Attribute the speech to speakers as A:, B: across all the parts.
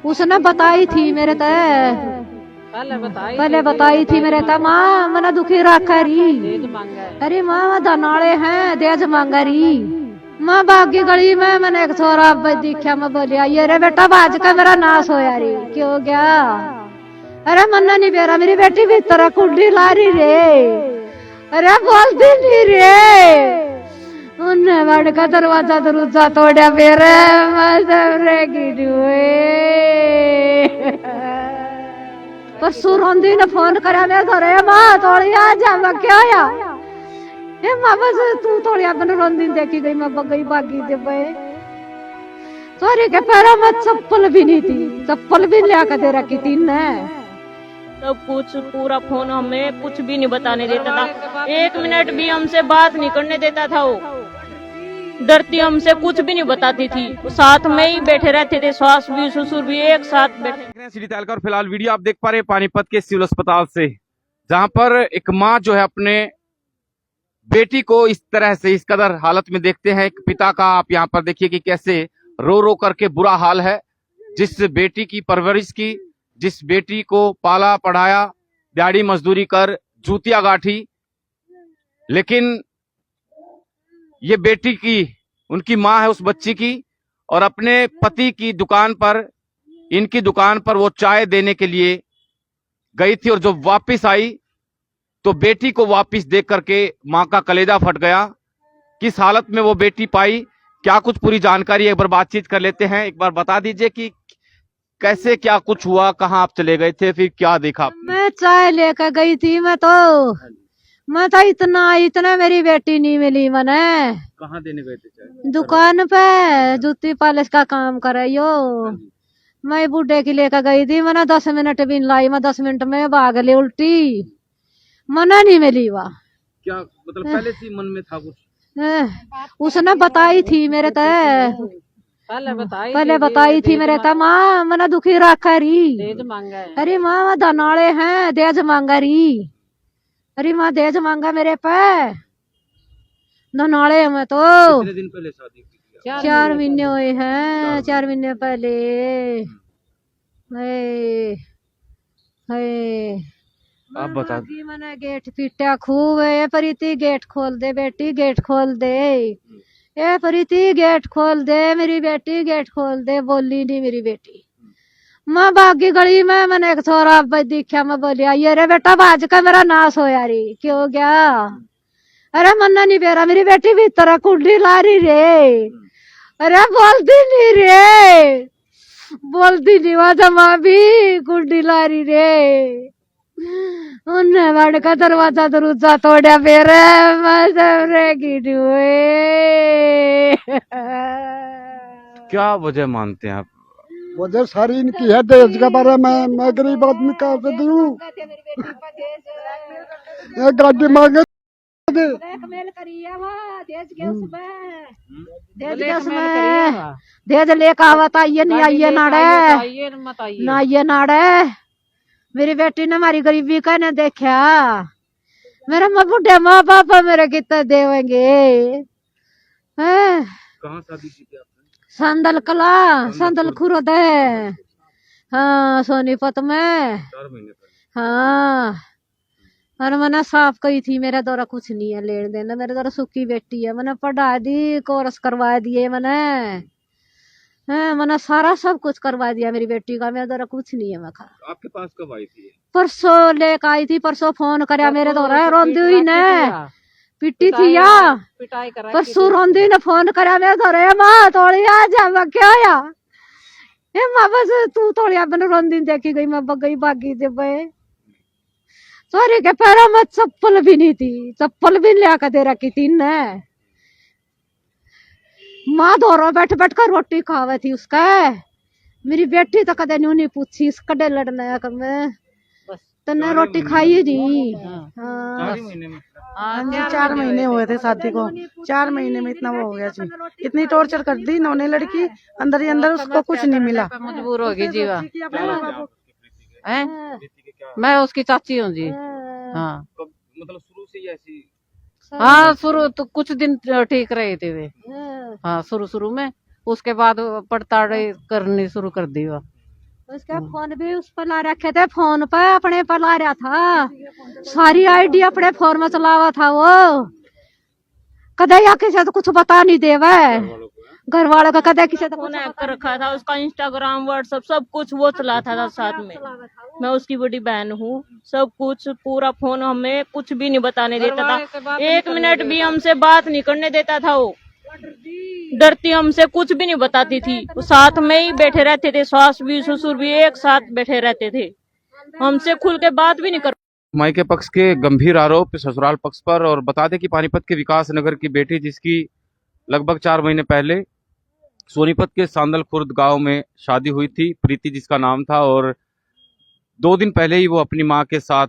A: उसने बताई थी मेरे ते पहले बताई थी मेरे ता माँ मना दुखी रखा री। अरे माँ धनाड़े हैं देज मांगा री। माँ बागी गली में मैंने एक छोरा दिखा, मैं बोलिया ये रे बेटा बाज का मेरा नाश होया री। क्यों गया? अरे मन्ना नहीं बेरा मेरी बेटी भीतर कुंडी ला रही रे। अरे बोलती नहीं रे। उन्ने बड़ का दरवाजा दरूजा तोड़ा मेरे परसों रोंदी ने फोन करा मेरे घरे माँ थोड़ी आ जा। मैं क्या आया ए माँ बस तू थोड़ी अपन रोंदी देखी गई। मैं गई बागी दे पे सॉरी के पैरा में चप्पल भी नहीं थी, चप्पल भी ले के दे रखी थी ने।
B: सब कुछ पूरा फोन हमें कुछ भी नहीं बताने देता था, 1 मिनट भी हमसे बात नहीं करने देता था। वो डरती हमसे कुछ भी नहीं बताती थी, साथ में ही बैठे रहते थे, सास भी ससुर भी एक साथ बैठे।
C: सिटी तहलका। फिलहाल वीडियो आप देख पा रहे हैं पानीपत के सिविल अस्पताल से, जहां पर एक माँ जो है अपने बेटी को इस तरह से इस कदर हालत में देखते हैं। एक पिता का आप यहाँ पर देखिए कि कैसे रो रो करके बुरा हाल है। जिस बेटी की परवरिश की, जिस बेटी को पाला पढ़ाया, दिहाड़ी मजदूरी कर जूतियां गाठी, लेकिन ये बेटी की उनकी माँ है उस बच्ची की, और अपने पति की दुकान पर, इनकी दुकान पर वो चाय देने के लिए गई थी, और जब वापस आई तो बेटी को वापस देख करके माँ का कलेजा फट गया। किस हालत में वो बेटी पाई, क्या कुछ पूरी जानकारी एक बार बातचीत कर लेते हैं। एक बार बता दीजिए कि कैसे क्या कुछ हुआ, कहाँ आप चले गए थे, फिर क्या देखा?
A: मैं चाय लेकर गई थी। मैं तो इतना मेरी बेटी नहीं मिली। मैंने
C: कहाँ देने गए थे चाय?
A: दुकान पे जूती पॉलिश का काम कर रही हो। मैं बूढ़े की लेकर गई थी। मैंने 10 मिनट भी नहीं लाई। मैं 10 मिनट में भाग ली उल्टी। मना नहीं मिली वहाँ।
C: क्या मतलब पहले से मन में था कुछ?
A: उसने बताई थी मेरे ते पहले बताई थी मेरे ता माँ मना दुखी रखा री। अरे माँ धनाड़े हैं देज मांगा री। अरे माँ देज मांगा मेरे पे धनाड़े में। तो
C: कितने दिन पहले शादी की?
A: 4 महीने हुए हैं। 4 महीने पहले
C: आप बता।
A: मैंने गेट पीटा खूब। ए प्रीति गेट खोल दे बेटी, गेट खोल दे। ए प्रीति गेट खोल दे मेरी बेटी, गेट खोल दे। बोली नहीं मेरी बेटी। माँ बागी गली में मैंने एक छोरा दिखा, मैं बोलिया ये रे बेटा बाज का मेरा नाश होया री। क्यों गया? अरे मन्ना नहीं बेरा मेरी बेटी भीतर कुंडी ला रही रे। अरे बोलती नहीं रे, बोलती नहीं वहां माँ भी कुंडी ला रही रे। उन्ने बड़ का दरवाजा दरूजा तोड़ा मेरे
C: क्या वजह मानते हैं आप?
D: वजह सारी इनकी है देश के बारे में। मैं गरीब आदमी कहाँ से दूं? ये गाड़ी मांगे
A: देज लेकर आवत आइए नहीं आइए ना ये नाड़े। मेरी बेटी ने हमारी गरीबी का ने देखा। मेरे बुढ़े माँ बाप मेरे कितने देवेंगे।
C: कहाँ शादी की थी आपने?
A: संदल कला, संदल खुरद है। हाँ सोनीपत में।
C: 4 महीने पहले।
A: हाँ और मैंने साफ कही थी मेरा दौरा कुछ नहीं है लेन देना। मेरे दौरा सुखी बेटी है। मैंने पढ़ा दी, कोर्स करवा दिए मैंने सारा सब कुछ करवा दिया मेरी बेटी का। मेरा दौरा कुछ नहीं है। मैं
C: आपके पास कब आई थी?
A: परसों लेकर आई थी। परसों फोन कराया मेरे दौरा रोंदी हुई ने पिटी थी या परसों रोंदी ने फोन कराया मेरे दौरे माँ थोड़ी आ जा। मैं क्या आया ए माँ बस तू थोड़ी अपन रोंदी देखी गई। मैं गई बागी दे पे सॉरी के पैरा में चप्पल भी नहीं थी, चप्पल भी ले के दे रखी थी ने। माँ धोरो बैठ बैठ कर रोटी खावे थी उसका। मेरी बेटी तो कदे नहीं पूछी इसका डे लड़ना कर मैं तने रोटी खाई नहीं। हाँ
E: 4 महीने हुए थे शादी को। 4 महीने में इतना वो हो गया जी। इतनी टॉर्चर कर दी इन्होंने लड़की, अंदर ही अंदर उसको कुछ नहीं मिला।
B: मजबूर होगी जीवा। मैं उसकी चाची हूँ जी। हाँ
C: मतलब शुरू से ही ऐसी?
B: हाँ शुरू तो कुछ दिन ठीक रहे थे वे। हाँ शुरू में
F: उसके बाद पड़ताल करनी शुरू कर दी वो।
A: उसका फोन भी उस पर ला रखे थे, फोन पे अपने पर ला रहा था, सारी आईडी अपने फोन में चलावा था वो। कदे या किसी तो कुछ बता नहीं देवे, घर वालों का कदे किसी तो
B: फोन हैक कर रखा था उसका, इंस्टाग्राम व्हाट्सएप सब कुछ वो चलाता था साथ में। मैं उसकी बड़ी बहन हूँ, सब कुछ पूरा फोन हमें कुछ भी नहीं बताने देता था, 1 मिनट भी हमसे बात नहीं करने देता था वो। डरती हमसे कुछ भी नहीं बताती थी, वो साथ में ही बैठे रहते थे, सास भी ससुर भी एक साथ बैठे रहते थे, हमसे खुल के बात भी नहीं कर।
C: मायके पक्ष के गंभीर आरोप ससुराल पक्ष पर। और बता दें कि पानीपत के विकास नगर की बेटी, जिसकी लगभग 4 महीने पहले सोनीपत के सांदल खुर्द गांव में शादी हुई थी, प्रीति जिसका नाम था, और 2 दिन पहले ही वो अपनी मां के साथ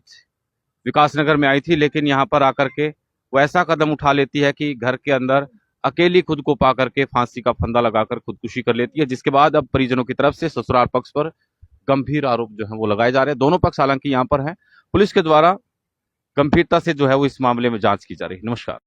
C: विकास नगर में आई थी, लेकिन यहाँ पर आकर के वो ऐसा कदम उठा लेती है कि घर के अंदर अकेली खुद को पा करके फांसी का फंदा लगाकर खुदकुशी कर लेती है, जिसके बाद अब परिजनों की तरफ से ससुराल पक्ष पर गंभीर आरोप जो है वो लगाए जा रहे हैं। दोनों पक्ष हालांकि यहाँ पर हैं, पुलिस के द्वारा गंभीरता से जो है वो इस मामले में जांच की जा रही है। नमस्कार।